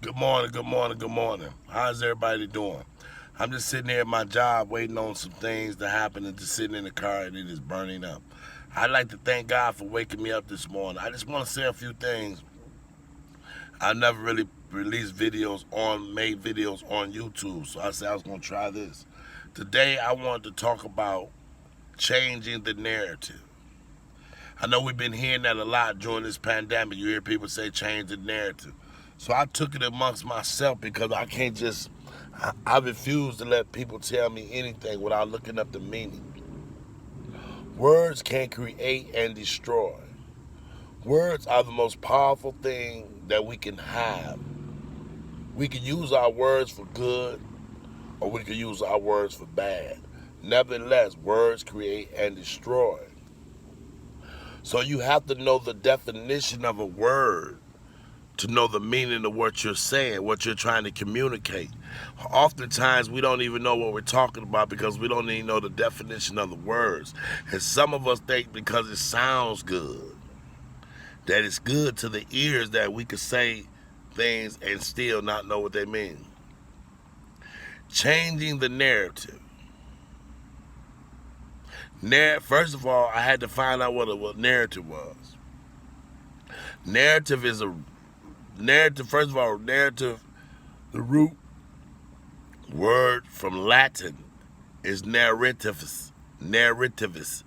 Good morning, good morning, good morning. How's everybody doing? I'm just sitting there at my job waiting on some things to happen and just sitting in the car and it is burning up. I'd like to thank God for waking me up this morning. I just want to say a few things. I never really made videos on YouTube, so I said I was going to try this. Today I wanted to talk about changing the narrative. I know we've been hearing that a lot during this pandemic. You hear people say change the narrative. So I took it amongst myself because I can't just, I refuse to let people tell me anything without looking up the meaning. Words can create and destroy. Words are the most powerful thing that we can have. We can use our words for good or we can use our words for bad. Nevertheless, words create and destroy. So you have to know the definition of a word to know the meaning of what you're saying, what you're trying to communicate. Oftentimes, we don't even know what we're talking about because we don't even know the definition of the words. And some of us think because it sounds good, that it's good to the ears that we could say things and still not know what they mean. Changing the narrative. First of all, I had to find out what narrative was. Narrative is a narrative. First of all, narrative, the root word from Latin is narrativus. Narrativus.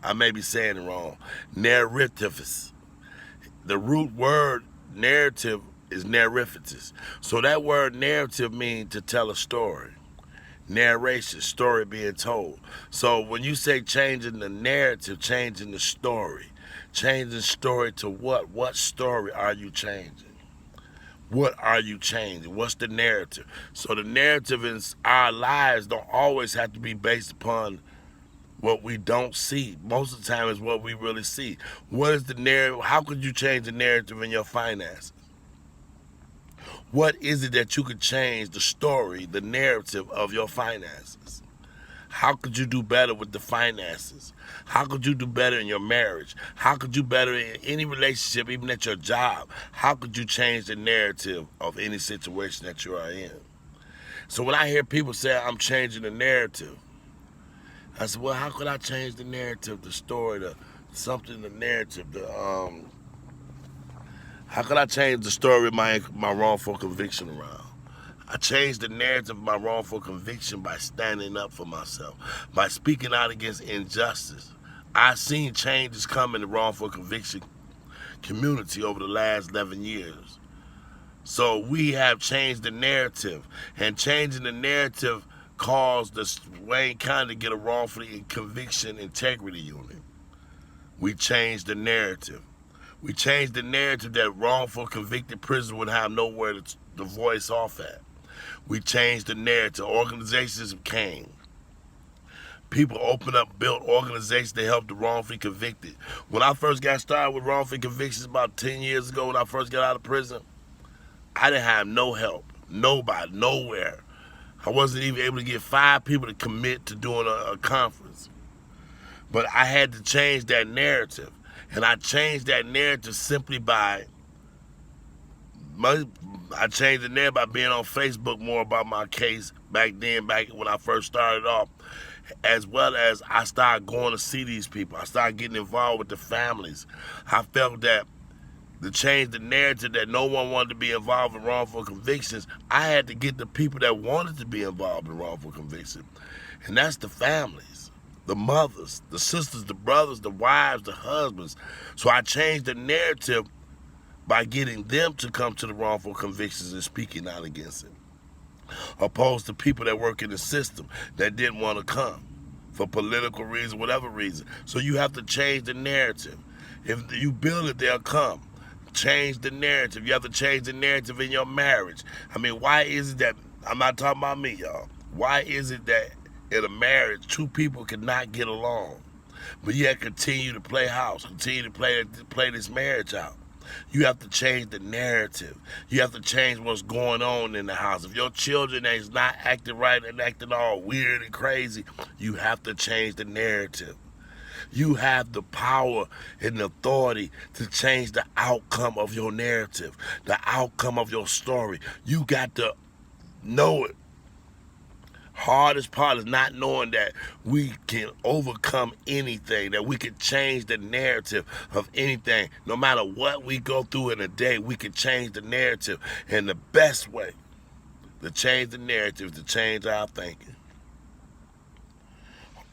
I may be saying it wrong. Narrativus. The root word narrative is narrativus. So that word narrative means to tell a story. Narration, story being told. So when you say changing the narrative, changing the story, changing story to what? What story are you changing? What are you changing? What's the narrative? So the narrative in our lives don't always have to be based upon what we don't see. Most of the time is what we really see. What is the narrative? How could you change the narrative in your finances? What is it that you could change the story, the narrative of your finances? How could you do better with the finances? How could you do better in your marriage? How could you better in any relationship, even at your job? How could you change the narrative of any situation that you are in? So when I hear people say I'm changing the narrative, I said, well, how could I change the narrative, the story, the narrative, how could I change the story of my wrongful conviction around? I changed the narrative of my wrongful conviction by standing up for myself, by speaking out against injustice. I've seen changes come in the wrongful conviction community over the last 11 years. So we have changed the narrative, and changing the narrative caused the Wayne County to get a wrongfully conviction integrity unit. We changed the narrative. We changed the narrative that wrongful convicted prisoners would have nowhere to voice off at. We changed the narrative. Organizations came. People opened up, built organizations to help the wrongfully convicted. When I first got started with wrongfully convictions about 10 years ago, when I first got out of prison, I didn't have no help. Nobody, nowhere. I wasn't even able to get 5 people to commit to doing a conference. But I had to change that narrative. And I changed that narrative simply by I changed the narrative by being on Facebook more about my case back when I first started off, as well as I started going to see these people. I started getting involved with the families. I felt that to change the narrative that no one wanted to be involved in wrongful convictions, I had to get the people that wanted to be involved in wrongful conviction. And that's the families, the mothers, the sisters, the brothers, the wives, the husbands. So I changed the narrative by getting them to come to the wrongful convictions and speaking out against it, opposed to people that work in the system that didn't want to come for political reasons, whatever reason. So you have to change the narrative. If you build it, they'll come. Change the narrative. You have to change the narrative in your marriage. I mean, why is it that, I'm not talking about me, y'all. Why is it that in a marriage, 2 people cannot get along, but yet continue to play house, continue to play this marriage out? You have to change the narrative. You have to change what's going on in the house. If your children is not acting right and acting all weird and crazy, you have to change the narrative. You have the power and the authority to change the outcome of your narrative, the outcome of your story. You got to know it. Hardest part is not knowing that we can overcome anything, that we can change the narrative of anything. No matter what we go through in a day, we can change the narrative. And the best way to change the narrative is to change our thinking.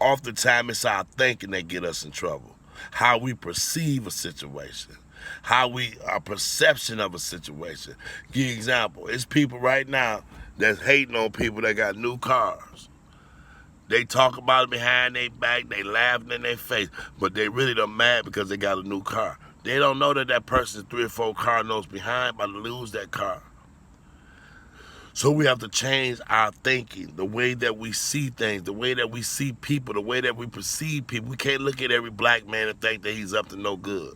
Oftentimes it's our thinking that get us in trouble. How we perceive a situation. Our perception of a situation. Give you an example. It's people right now that's hating on people that got new cars. They talk about it behind their back, they laughing in their face, but they really don't mad because they got a new car. They don't know that that person's 3 or 4 car notes behind about to lose that car. So we have to change our thinking, the way that we see things, the way that we see people, the way that we perceive people. We can't look at every black man and think that he's up to no good.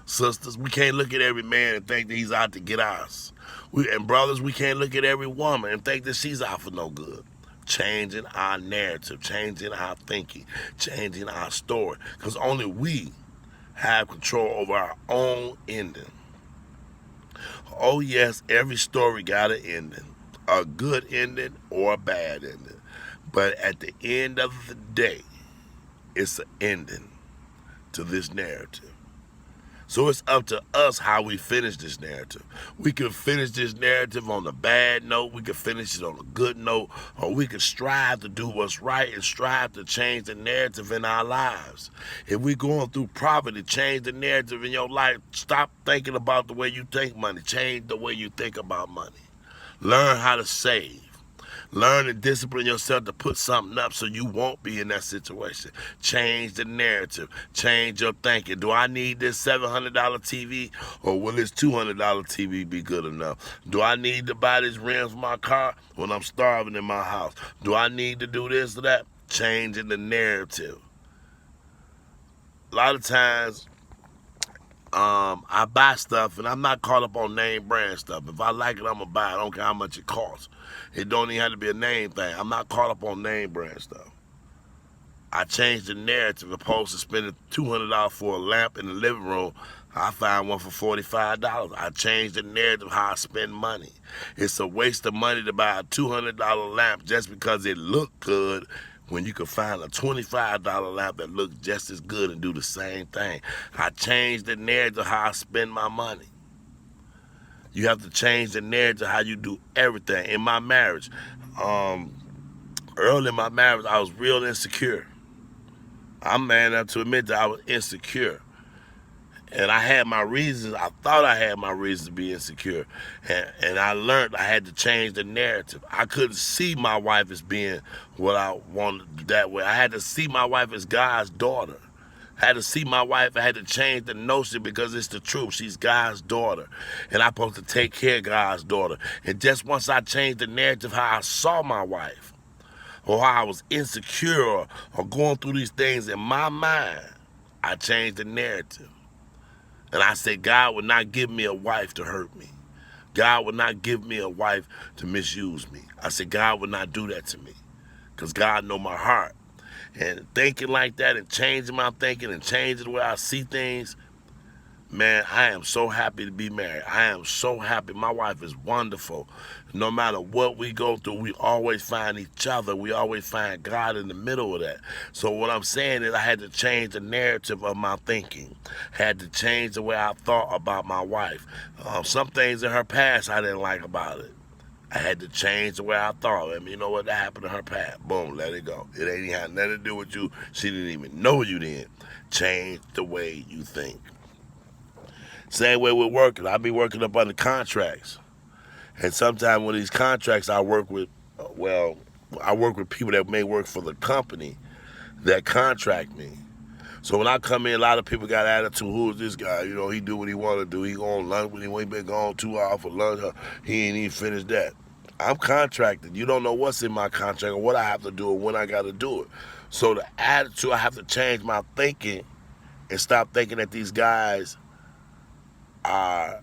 Sisters, we can't look at every man and think that he's out to get us. And brothers, we can't look at every woman and think that she's out for no good. Changing our narrative, changing our thinking, changing our story. Because only we have control over our own ending. Oh yes, every story got an ending. A good ending or a bad ending. But at the end of the day, it's an ending to this narrative. So it's up to us how we finish this narrative. We can finish this narrative on a bad note, we can finish it on a good note, or we can strive to do what's right and strive to change the narrative in our lives. If we're going through poverty, change the narrative in your life. Stop thinking about the way you think money. Change the way you think about money. Learn how to save. Learn and discipline yourself to put something up so you won't be in that situation. Change the narrative. Change your thinking. Do I need this $700 TV or will this $200 TV be good enough? Do I need to buy these rims for my car when I'm starving in my house? Do I need to do this or that? Changing the narrative. A lot of times, I buy stuff and I'm not caught up on name brand stuff. If I like it, I'm going to buy it. I don't care how much it costs. It don't even have to be a name thing. I'm not caught up on name brand stuff. I changed the narrative. Opposed to spending $200 for a lamp in the living room, I find one for $45. I changed the narrative how I spend money. It's a waste of money to buy a $200 lamp just because it looked good when you could find a $25 lamp that looks just as good and do the same thing. I changed the narrative how I spend my money. You have to change the narrative how you do everything. In my marriage, early in my marriage, I was real insecure. I'm man enough to admit that I was insecure. And I had my reasons. I thought I had my reasons to be insecure. And I learned I had to change the narrative. I couldn't see my wife as being what I wanted that way. I had to see my wife as God's daughter. I had to see my wife. I had to change the notion because it's the truth. She's God's daughter. And I'm supposed to take care of God's daughter. And just once I changed the narrative how I saw my wife, or how I was insecure or going through these things in my mind, I changed the narrative. And I said, God would not give me a wife to hurt me. God would not give me a wife to misuse me. I said, God would not do that to me because God know my heart. And thinking like that and changing my thinking and changing the way I see things, man, I am so happy to be married. I am so happy. My wife is wonderful. No matter what we go through, we always find each other. We always find God in the middle of that. So what I'm saying is I had to change the narrative of my thinking. I had to change the way I thought about my wife. Some things in her past I didn't like about it. I had to change the way I thought. I mean, you know what? That happened in her past. Boom, let it go. It ain't had nothing to do with you. She didn't even know you then. Change the way you think. Same way with working. I be working up under contracts. And sometimes with these contracts I work with, I work with people that may work for the company that contract me. So when I come in, a lot of people got attitude. Who is this guy? You know, he do what he want to do. He go on lunch when he been gone 2 hours for lunch. He ain't even finished that. I'm contracted. You don't know what's in my contract or what I have to do or when I got to do it. So the attitude, I have to change my thinking and stop thinking that these guys are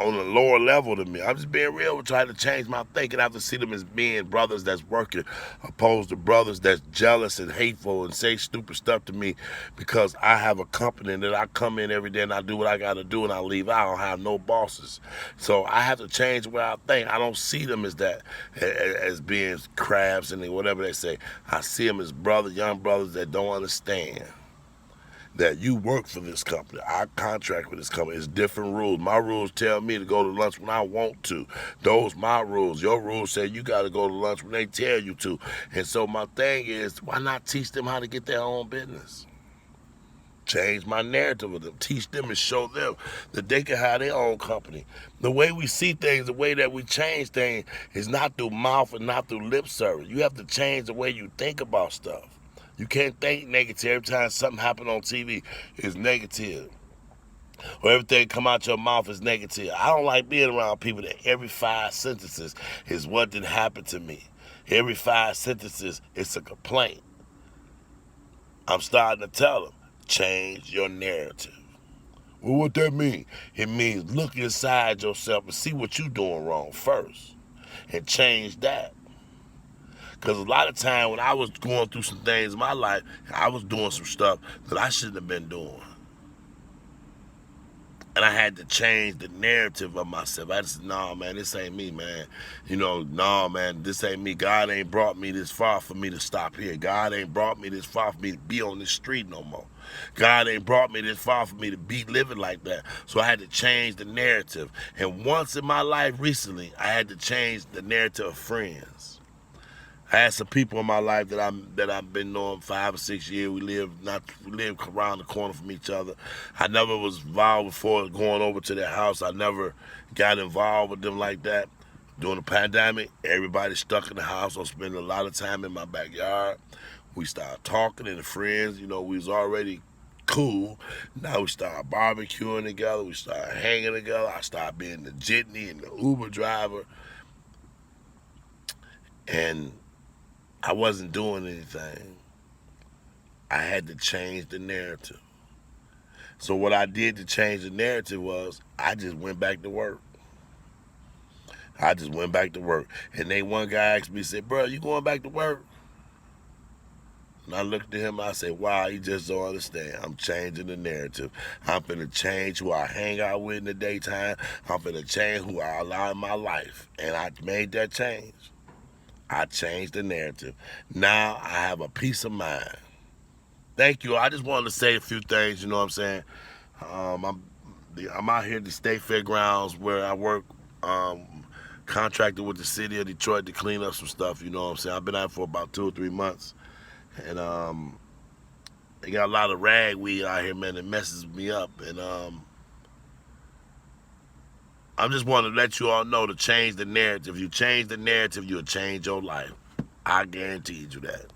on a lower level than me. I'm just being real, trying to change my thinking. I have to see them as being brothers that's working, opposed to brothers that's jealous and hateful and say stupid stuff to me because I have a company that I come in every day and I do what I got to do and I leave. I don't have no bosses. So I have to change the way I think. I don't see them as that, as being crabs and whatever they say. I see them as brothers, young brothers that don't understand that you work for this company. I contract with this company. It's different rules. My rules tell me to go to lunch when I want to. Those my rules. Your rules say you got to go to lunch when they tell you to. And so my thing is, why not teach them how to get their own business? Change my narrative with them. Teach them and show them that they can have their own company. The way we see things, the way that we change things is not through mouth and not through lip service. You have to change the way you think about stuff. You can't think negative. Every time something happens on TV, it's negative. Or everything come out your mouth is negative. I don't like being around people that every 5 sentences is what did happen to me. Every 5 sentences, it's a complaint. I'm starting to tell them, change your narrative. Well, what that mean? It means look inside yourself and see what you're doing wrong first and change that. Because a lot of time when I was going through some things in my life, I was doing some stuff that I shouldn't have been doing. And I had to change the narrative of myself. I had to say, nah, man, this ain't me, man. Nah, man, this ain't me. God ain't brought me this far for me to stop here. God ain't brought me this far for me to be on this street no more. God ain't brought me this far for me to be living like that. So I had to change the narrative. And once in my life recently, I had to change the narrative of friends. I had some people in my life that I've been knowing 5 or 6 years. We live around the corner from each other. I never was involved before going over to their house. I never got involved with them like that. During the pandemic, everybody stuck in the house. I spent a lot of time in my backyard. We started talking and the friends, we was already cool. Now we started barbecuing together. We started hanging together. I started being the jitney and the Uber driver. And I wasn't doing anything. I had to change the narrative. So what I did to change the narrative was I just went back to work. I just went back to work. And then one guy asked me, said, bro, you going back to work? And I looked at him, I said, wow, you just don't understand. I'm changing the narrative. I'm finna change who I hang out with in the daytime. I'm finna change who I allow in my life. And I made that change. I changed the narrative. Now I have a peace of mind. Thank you. I just wanted to say a few things, you know what I'm saying? I'm out here at the State Fairgrounds where I work, contracted with the city of Detroit to clean up some stuff, you know what I'm saying? I've been out for about 2 or 3 months. And they got a lot of ragweed out here, man, that messes me up. And I just want to let you all know to change the narrative. If you change the narrative, you'll change your life. I guarantee you that.